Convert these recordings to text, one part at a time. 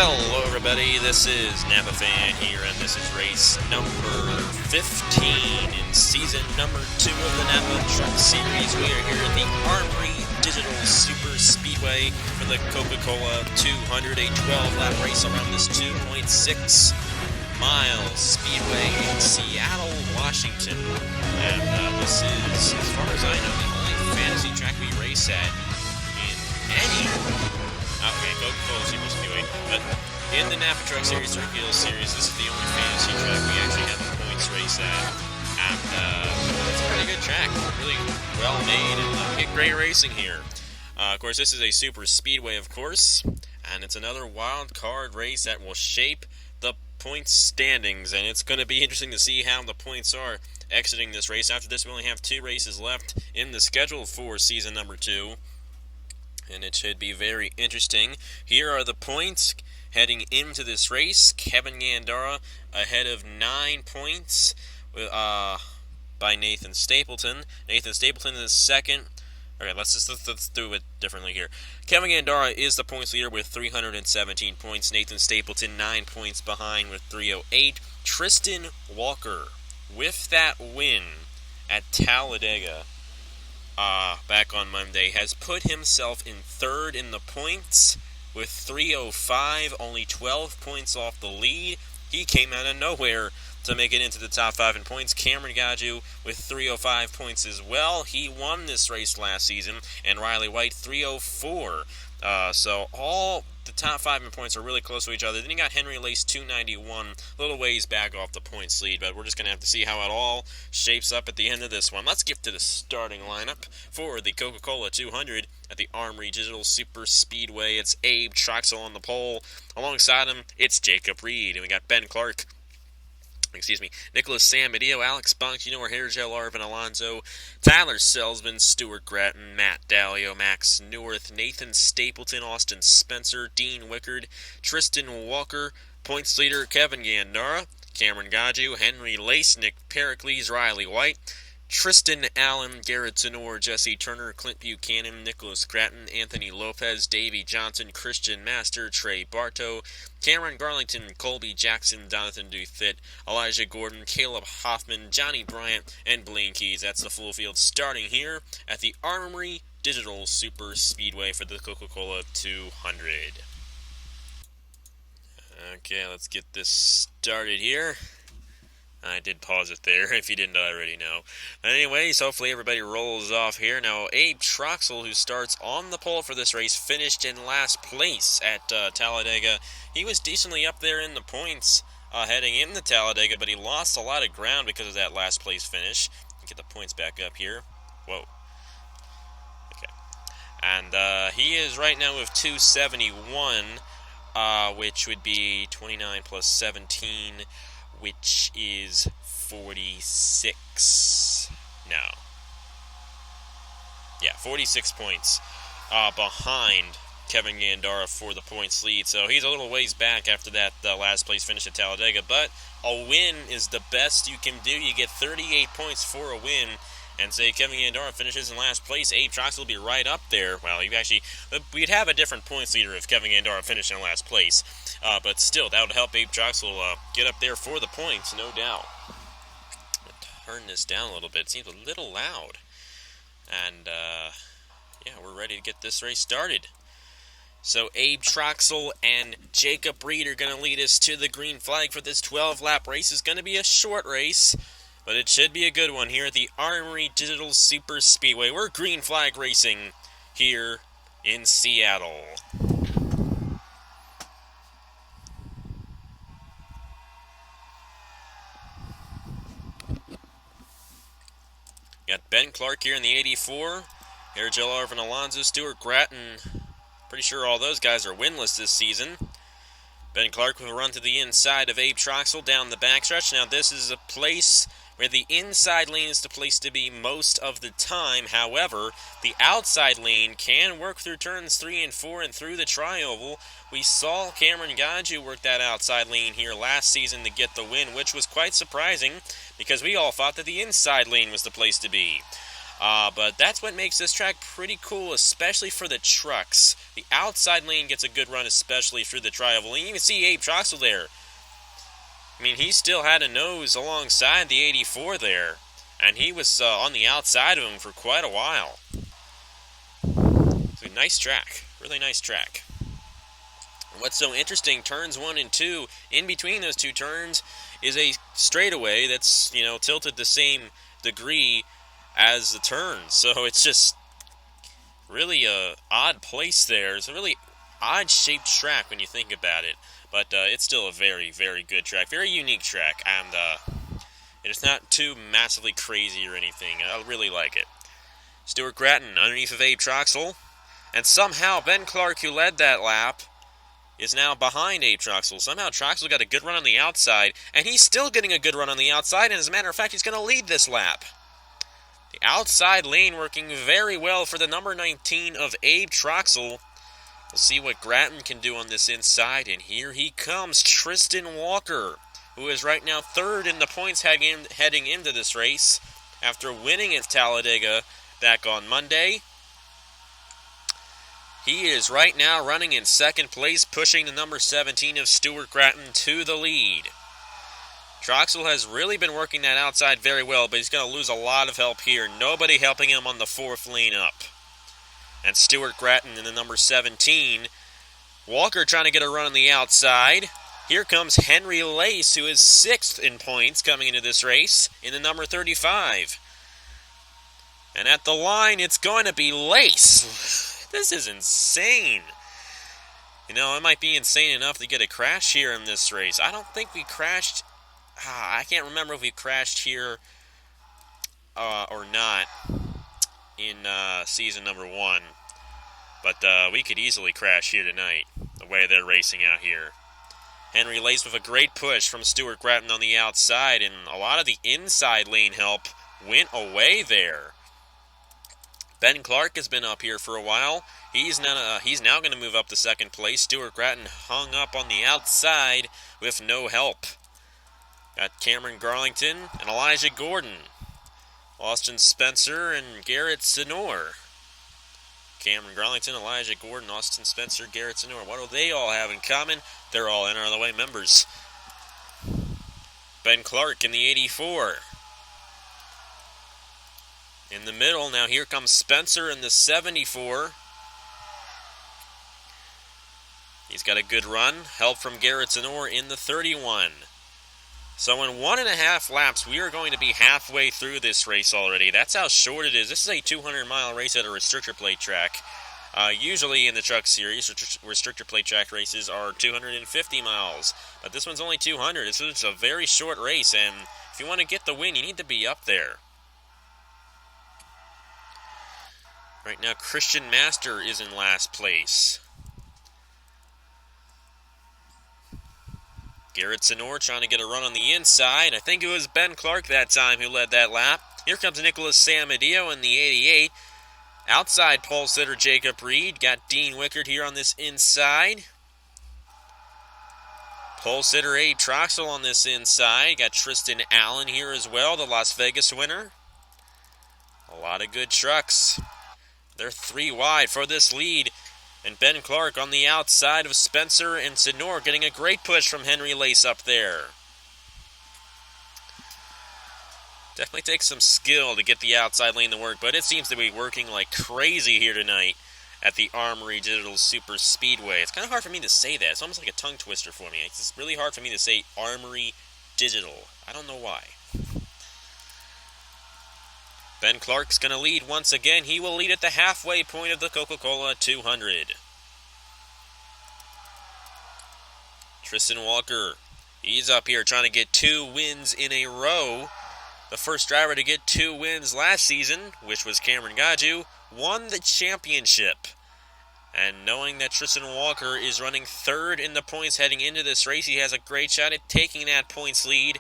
Hello everybody, this is Napa Fan here, and this is race number 15 in season number 2 of the Napa Truck Series. We are here at the Armory Digital SuperSpeedway for the Coca-Cola 200, a 12-lap race around this 2.6-mile speedway in Seattle, Washington. And this is, as far as I know, the only fantasy track we race at in any... Okay, Coca-Cola SuperSpeedway, but in the Napa Truck Series, Truck Wheels Series, this is the only fantasy track we actually have the points race at. And it's a pretty good track, really well made, and get great racing here. Of course, this is a super speedway, of course, and it's another wild card race that will shape the points standings, and it's going to be interesting to see how the points are exiting this race. After this, we only have 2 races left in the schedule for season number 2. And it should be very interesting. Here are the points heading into this race. Kevin Gandara ahead of 9 points by Nathan Stapleton. Nathan Stapleton is second. Okay, let's do it differently here. Kevin Gandara is the points leader with 317 points. Nathan Stapleton 9 points behind with 308. Tristan Walker, with that win at Talladega back on Monday, has put himself in third in the points with 305, only 12 points off the lead. He came out of nowhere to make it into the top 5 in points. Cameron Gaju with 305 points as well. He won this race last season, and Riley White 304. So all the top 5 in points are really close to each other. Then you got Henry Lace 291, a little ways back off the points lead, but we're just going to have to see how it all shapes up at the end of this one. Let's get to the starting lineup for the Coca-Cola 200 at the Armory Digital SuperSpeedway. It's Abe Troxel on the pole. Alongside him, it's Jacob Reed, and we got Ben Clark. Nicholas Samedillo, Alex Bunk, Hairgel, Arvin Alonso, Tyler Selzman, Stuart Gratton, Matt Dallio, Max Neworth, Nathan Stapleton, Austin Spencer, Dean Wickard, Tristan Walker, points leader Kevin Gandara, Cameron Gaju, Henry Lace, Nick Pericles, Riley White, Tristan Allen, Garrett Tenor, Jesse Turner, Clint Buchanan, Nicholas Gratton, Anthony Lopez, Davey Johnson, Christian Master, Trey Bartow, Cameron Garlington, Colby Jackson, Jonathan Duthitt, Elijah Gordon, Caleb Hoffman, Johnny Bryant, and Blaine Keys. That's the full field starting here at the Armory Digital SuperSpeedway for the Coca-Cola 200. Okay, let's get this started here. I did pause it there, if you didn't already know. Anyways, hopefully everybody rolls off here. Now, Abe Troxel, who starts on the pole for this race, finished in last place at Talladega. He was decently up there in the points heading into Talladega, but he lost a lot of ground because of that last place finish. Get the points back up here. Whoa. Okay. And he is right now with 271, which would be 29 plus 17, which is 46 now. Yeah, 46 points behind Kevin Gandara for the points lead. So he's a little ways back after that last place finish at Talladega. But a win is the best you can do. You get 38 points for a win. And say Kevin Gandara finishes in last place, Abe Troxel will be right up there. Well, we'd have a different points leader if Kevin Gandara finished in last place. But still, that would help Abe Troxel get up there for the points, no doubt. Turn this down a little bit. It seems a little loud. And, yeah, we're ready to get this race started. So Abe Troxel and Jacob Reed are going to lead us to the green flag for this 12-lap race. It's going to be a short race, but it should be a good one here at the Armory Digital SuperSpeedway. We're green flag racing here in Seattle. Got Ben Clark here in the 84. Hairgel Arvin Alonso, Stuart Gratton. Pretty sure all those guys are winless this season. Ben Clark will run to the inside of Abe Troxel down the backstretch. Now this is a place where the inside lane is the place to be most of the time. However, the outside lane can work through turns 3 and 4 and through the tri-oval. We saw Cameron Gaju work that outside lane here last season to get the win, which was quite surprising because we all thought that the inside lane was the place to be. But that's what makes this track pretty cool, especially for the trucks. The outside lane gets a good run, especially through the tri-oval. You can see Abe Troxel there. I mean, he still had a nose alongside the 84 there, and he was on the outside of him for quite a while. So nice track, really nice track. What's so interesting, turns 1 and 2, in between those two turns is a straightaway that's, tilted the same degree as the turns. So it's just really a odd place there. It's a really odd shaped track when you think about it. But it's still a very, very good track. Very unique track. And it's not too massively crazy or anything. I really like it. Stuart Gratton underneath of Abe Troxel. And somehow Ben Clark, who led that lap, is now behind Abe Troxel. Somehow Troxel got a good run on the outside. And he's still getting a good run on the outside. And as a matter of fact, he's going to lead this lap. The outside lane working very well for the number 19 of Abe Troxel. We'll see what Gratton can do on this inside, and here he comes, Tristan Walker, who is right now third in the points heading into this race after winning at Talladega back on Monday. He is right now running in second place, pushing the number 17 of Stuart Gratton to the lead. Troxel has really been working that outside very well, but he's going to lose a lot of help here. Nobody helping him on the fourth lane up. And Stuart Gratton in the number 17. Walker trying to get a run on the outside. Here comes Henry Lace, who is 6th in points coming into this race, in the number 35. And at the line, it's going to be Lace. This is insane. It might be insane enough to get a crash here in this race. I don't think we crashed. I can't remember if we crashed here or not in season number 1. But we could easily crash here tonight, the way they're racing out here. Henry Lace with a great push from Stuart Gratton on the outside, and a lot of the inside lane help went away there. Ben Clark has been up here for a while. He's now going to move up to second place. Stuart Gratton hung up on the outside with no help. Got Cameron Garlington and Elijah Gordon. Austin Spencer and Garrett Senor. Cameron Garlington, Elijah Gordon, Austin Spencer, Garrett Senor. What do they all have in common? They're all NRLOA members. Ben Clark in the 84. In the middle, now here comes Spencer in the 74. He's got a good run. Help from Garrett Senor in the 31. So in 1.5 laps, we are going to be halfway through this race already. That's how short it is. This is a 200-mile race at a restrictor plate track. Usually in the truck series, restrictor plate track races are 250 miles. But this one's only 200. This is a very short race, and if you want to get the win, you need to be up there. Right now, Christian Master is in last place. Garrett Senor trying to get a run on the inside. I think it was Ben Clark that time who led that lap. Here comes Nicholas Samadillo in the 88. Outside pole sitter Jacob Reed. Got Dean Wickard here on this inside. Pole sitter Abe Troxel on this inside. Got Tristan Allen here as well, the Las Vegas winner. A lot of good trucks. They're 3 wide for this lead. And Ben Clark on the outside of Spencer and Senor getting a great push from Henry Lace up there. Definitely takes some skill to get the outside lane to work, but it seems to be working like crazy here tonight at the Armory Digital SuperSpeedway. It's kind of hard for me to say that. It's almost like a tongue twister for me. It's just really hard for me to say Armory Digital. I don't know why. Ben Clark's going to lead once again. He will lead at the halfway point of the Coca-Cola 200. Tristan Walker, he's up here trying to get 2 wins in a row. The first driver to get 2 wins last season, which was Cameron Gaju, won the championship. And knowing that Tristan Walker is running 3rd in the points heading into this race, he has a great shot at taking that points lead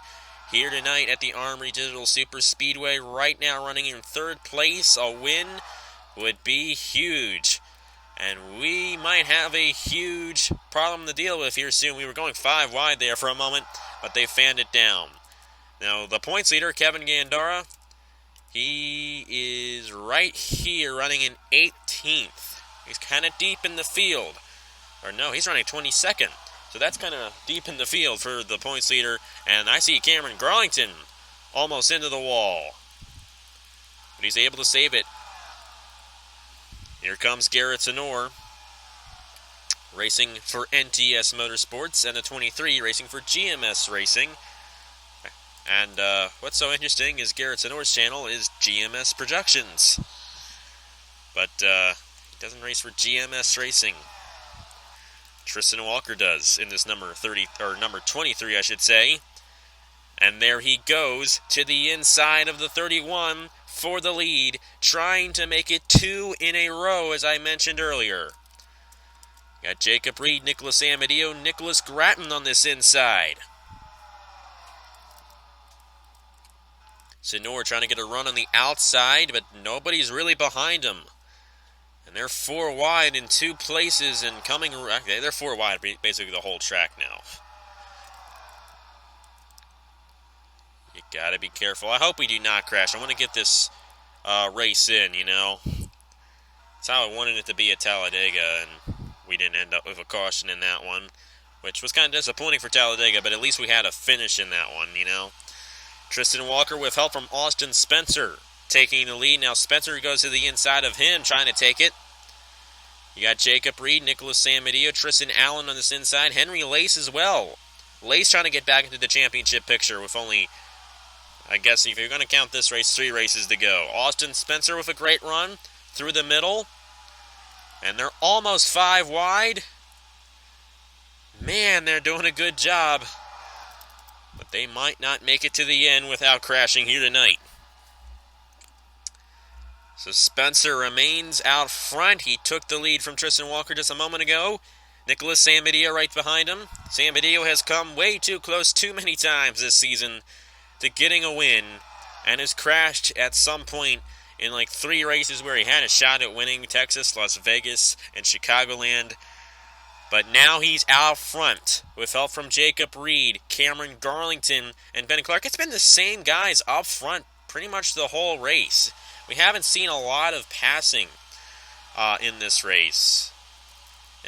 here tonight at the Armory Digital SuperSpeedway. Right now running in 3rd place. A win would be huge. And we might have a huge problem to deal with here soon. We were going 5 wide there for a moment, but they fanned it down. Now, the points leader, Kevin Gandara, He is right here running in 18th. He's kind of deep in the field. Or no, he's running 22nd. So that's kind of deep in the field for the points leader. And I see Cameron Garlington almost into the wall. But he's able to save it. Here comes Garrett Sonor, racing for NTS Motorsports, and the 23 racing for GMS Racing. And what's so interesting is Garrett Sonor's channel is GMS Productions. But he doesn't race for GMS Racing. Tristan Walker does in this number 23, I should say. And there he goes to the inside of the 31 for the lead, trying to make it 2 in a row, as I mentioned earlier. Got Jacob Reed, Nicholas Amadio, Nicholas Gratton on this inside. Sonor trying to get a run on the outside, but nobody's really behind him. And they're 4 wide in 2 places and coming... Okay, they're 4 wide basically the whole track now. You gotta be careful. I hope we do not crash. I want to get this race in, you know. That's how I wanted it to be at Talladega, and we didn't end up with a caution in that one, which was kind of disappointing for Talladega, but at least we had a finish in that one, you know. Tristan Walker with help from Austin Spencer taking the lead. Now Spencer goes to the inside of him, trying to take it. You got Jacob Reed, Nicholas Amadio, Tristan Allen on this inside, Henry Lace as well. Lace trying to get back into the championship picture with only, I guess if you're going to count this race, 3 races to go. Austin Spencer with a great run through the middle. And they're almost 5 wide. Man, they're doing a good job. But they might not make it to the end without crashing here tonight. So Spencer remains out front. He took the lead from Tristan Walker just a moment ago. Nicholas Sambadio right behind him. Sambadio has come way too close too many times this season to getting a win, and has crashed at some point in like 3 races where he had a shot at winning: Texas, Las Vegas, and Chicagoland. But now he's out front with help from Jacob Reed, Cameron Garlington, and Ben Clark. It's been the same guys up front pretty much the whole race. We haven't seen a lot of passing in this race.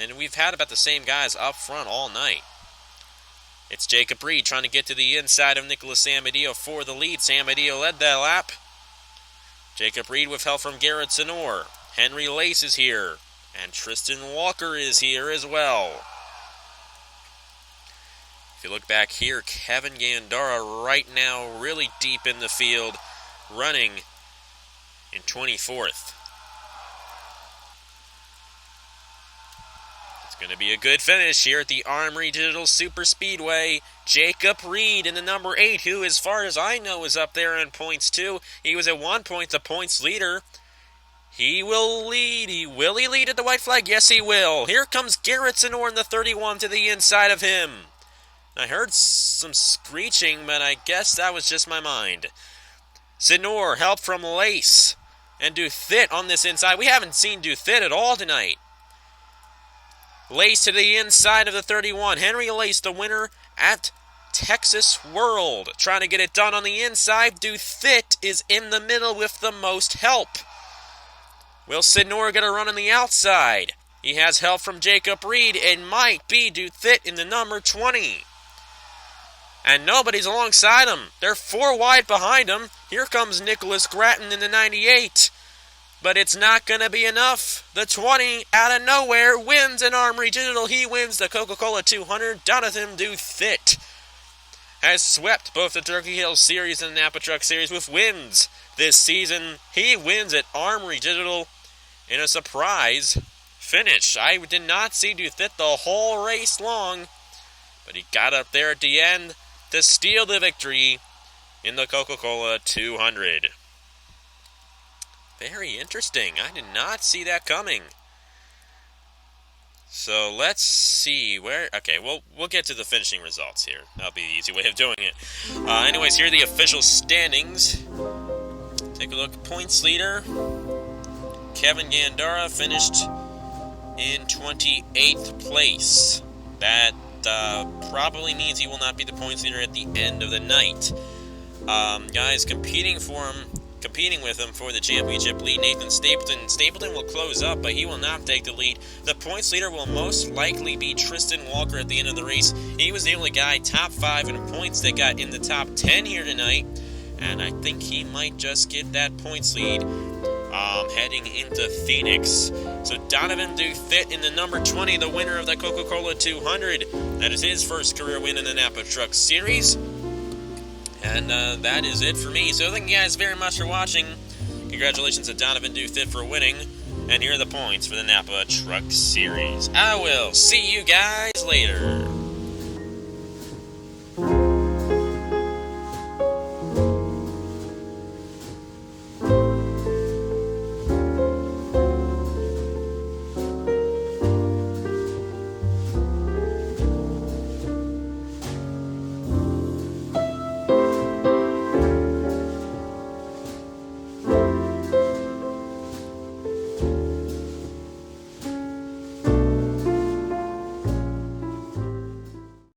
And we've had about the same guys up front all night. It's Jacob Reed trying to get to the inside of Nicholas Sambadio for the lead. Sambadio led that lap. Jacob Reed with help from Garrett Sonor. Henry Lace is here. And Tristan Walker is here as well. If you look back here, Kevin Gandara right now really deep in the field, running in 24th. It's going to be a good finish here at the Armory Digital SuperSpeedway. Jacob Reed in the number 8, who, as far as I know, is up there in points too. He was at one point the points leader. He will lead. Will he lead at the white flag? Yes, he will. Here comes Garrett Sonor in the 31 to the inside of him. I heard some screeching, but I guess that was just my mind. Sonor, help from Lace and Duthit on this inside. We haven't seen Duthit at all tonight. Lace to the inside of the 31. Henry Lace, the winner at Texas World. Trying to get it done on the inside. Duthit is in the middle with the most help. Will Sonor get a run on the outside? He has help from Jacob Reed. It might be Duthit in the number 20. And nobody's alongside him. They're 4 wide behind him. Here comes Nicholas Gratton in the 98. But it's not going to be enough. The 20, out of nowhere, wins an Armory Digital. He wins the Coca-Cola 200. Jonathan Duthit has swept both the Turkey Hill Series and the Napa Truck Series with wins this season. He wins at Armory Digital in a surprise finish. I did not see Duthit the whole race long, but he got up there at the end to steal the victory in the Coca-Cola 200. Very interesting. I did not see that coming. So let's see where... Okay, we'll get to the finishing results here. That'll be the easy way of doing it. Anyways, here are the official standings. Take a look. Points leader, Kevin Gandara, finished in 28th place. That probably means he will not be the points leader at the end of the night. Guys competing for him, competing with him for the championship lead, Nathan Stapleton. Stapleton will close up, but he will not take the lead. The points leader will most likely be Tristan Walker at the end of the race. He was the only guy top 5 in points that got in the top 10 here tonight, and I think he might just get that points lead heading into Phoenix. So Donovan Duthit in the number 20, the winner of the Coca-Cola 200. That is his first career win in the Napa Truck Series. And that is it for me. So thank you guys very much for watching. Congratulations to Donovan Duthit for winning. And here are the points for the Napa Truck Series. I will see you guys later.